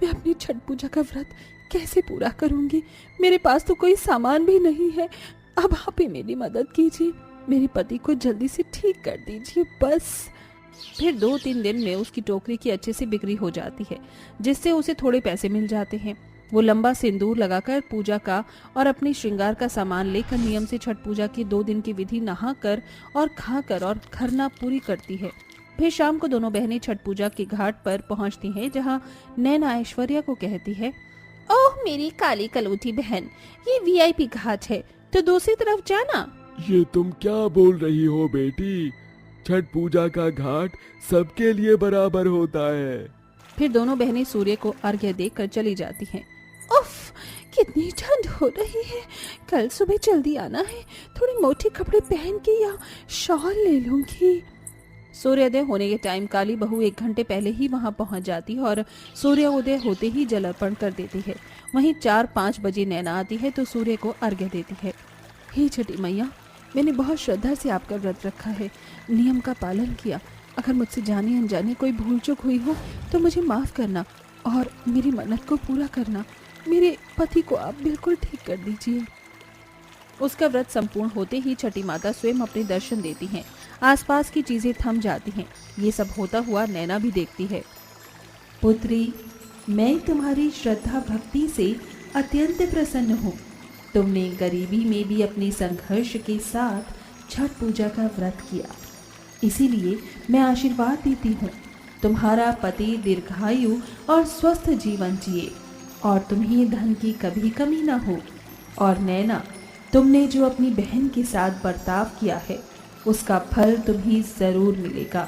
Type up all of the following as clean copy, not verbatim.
मैं अपनी छठ पूजा का व्रत कैसे पूरा करूंगी? मेरे पास तो कोई सामान भी नहीं है। अब आप ही मेरी मदद कीजिए, मेरे पति को जल्दी से ठीक कर दीजिए बस। फिर 2-3 दिन में उसकी टोकरी की अच्छे से बिक्री हो जाती है, जिससे उसे थोड़े पैसे मिल जाते हैं। वो लंबा सिंदूर लगाकर पूजा का और अपनी श्रृंगार का सामान लेकर नियम से छठ पूजा की 2 दिन की विधि नहाकर और खाकर और खरना पूरी करती है। फिर शाम को दोनों बहनें छठ पूजा के घाट पर पहुंचती हैं, जहां नैना ऐश्वर्या को कहती है, ओह मेरी काली कलूठी बहन, ये वीआईपी घाट है, तो दूसरी तरफ जाना। ये तुम क्या बोल रही हो बेटी? छठ पूजा का घाट सबके लिए बराबर होता है। फिर दोनों बहनें सूर्य को अर्घ्य देकर चली जाती हैं। उफ, कितनी ठंड हो रही है, कल सुबह जल्दी आना है, थोड़ी मोटे कपड़े पहन के या शॉल ले लूंगी। सूर्योदय होने के टाइम काली बहू 1 घंटे पहले ही वहां पहुंच जाती है और सूर्योदय होते ही जल अर्पण कर देती है। वहीं 4-5 बजे नैना आती है तो सूर्य को अर्घ्य देती है। हे छठी मैया, मैंने बहुत श्रद्धा से आपका व्रत रखा है, नियम का पालन किया। अगर मुझसे जाने अनजाने कोई भूल चूक हुई हो तो मुझे माफ करना और मेरी मन्नत को पूरा करना। मेरे पति को आप बिल्कुल ठीक कर दीजिए। उसका व्रत संपूर्ण होते ही छठी माता स्वयं अपने दर्शन देती हैं। आसपास की चीजें थम जाती हैं। ये सब होता हुआ नैना भी देखती है। पुत्री, मैं तुम्हारी श्रद्धा भक्ति से अत्यंत प्रसन्न हूँ। तुमने गरीबी में भी अपने संघर्ष के साथ छठ पूजा का व्रत किया, इसीलिए मैं आशीर्वाद देती हूँ। तुम्हारा पति दीर्घायु और स्वस्थ जीवन जिए और तुम्हें धन की कभी कमी ना हो। और नैना, तुमने जो अपनी बहन के साथ बर्ताव किया है उसका फल तुम्हें ज़रूर मिलेगा।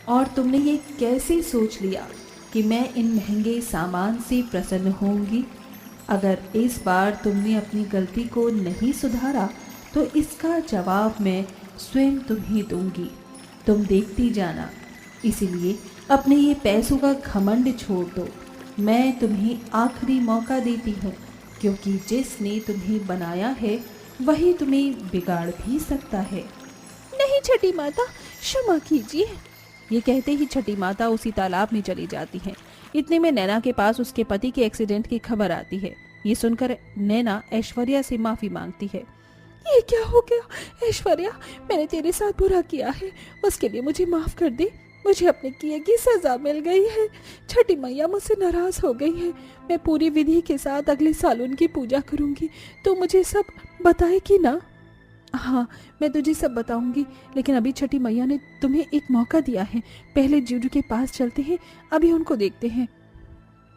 और तुमने ये कैसे सोच लिया कि मैं इन महंगे सामान से प्रसन्न होंगी? अगर इस बार तुमने अपनी गलती को नहीं सुधारा तो इसका जवाब मैं स्वयं तुम्हें दूंगी। तुम देखती जाना। इसीलिए अपने ये पैसों का घमंड छोड़ दो। मैं तुम्हें आखिरी मौका देती हूँ, क्योंकि जिसने तुम्हें बनाया है वही तुम्हें बिगाड़ भी सकता है। नहीं छठी माता, क्षमा कीजिए। ये कहते ही छठी माता उसी तालाब में चली जाती हैं। इतने में नैना के पास उसके पति के एक्सीडेंट की खबर आती है। ये सुनकर नैना ऐश्वर्या से माफी मांगती है। ये क्या हो गया ऐश्वर्या, मैंने तेरे साथ बुरा किया है, उसके लिए मुझे माफ कर दे। मुझे अपने किए की सजा मिल गई है। छठी मैया मुझसे नाराज हो गई है। मैं पूरी विधि के साथ अगले साल उनकी पूजा करूंगी, तो मुझे सब बताएगी ना? हाँ, मैं तुझे सब बताऊंगी, लेकिन अभी छठी मैया ने तुम्हें एक मौका दिया है। पहले जीजू के पास चलते हैं, अभी उनको देखते हैं।